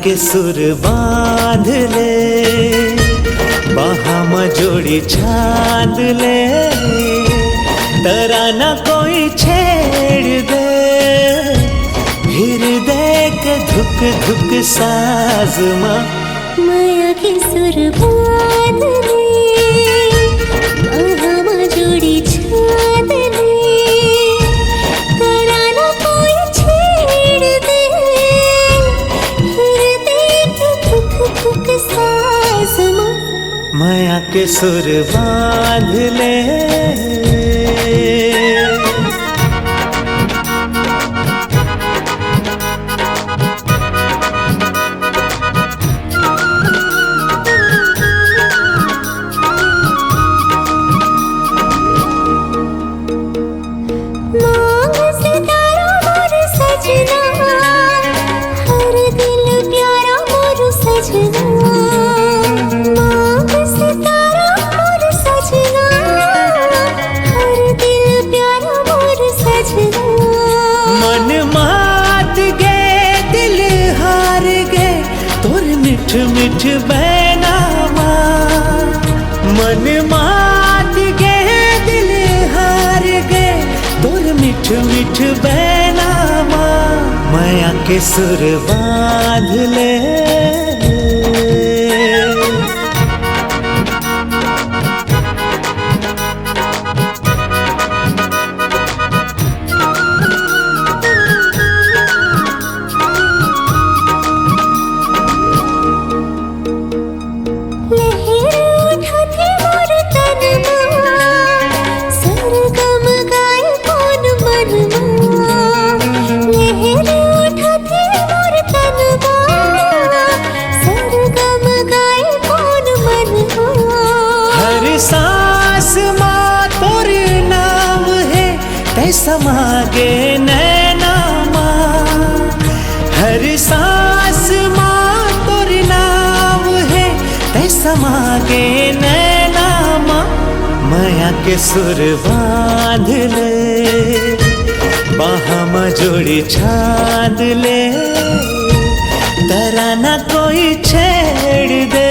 के सुर बांध ले, बाहा जोड़ी छांद ले, तराना कोई छेड़ दे, हृदय के धुक धुक साज माँ। माया के सुर बांध ले, बाहा जोड़ी छांद ले, तराना कोई छेड़ दे, हृदय के धुक धुक साज माँ। माया के सुर बांध ले। मांग सितारा मोर सजना, हर दिल प्यारा मोर सजना। मांग सितारा मोर सजना, हर दिल प्यारा मोर सजना। मन मात गे दिल हार गे, तोर मिठ मिठ बैनामा। मन मात गे दिल हार गे, तोर मिठ मिठ बैनामा। माया के सुर बांध ले। लहर उठाती मोर तन माँ, सरगम गाए कौन मन माँ। लहर उठाती मोर तन माँ, सरगम गाए कौन मन माँ। हर सांस माँ तोर नाम है, तैसा मांगे नैना माँ। हर सांस माँ तोर नाम है, तैसा मांगे नैना माँ। माया के सुर बांध ले, बाहा जोड़ी छांद ले, तराना कोई छेड़ दे,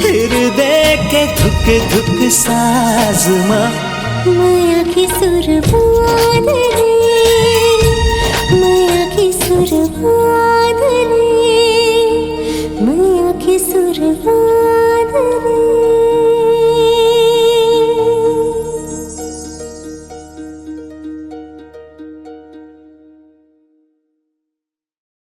हृदय के धुक धुक साज माँ। माया के सुर बांध ले, माया के सुर बांध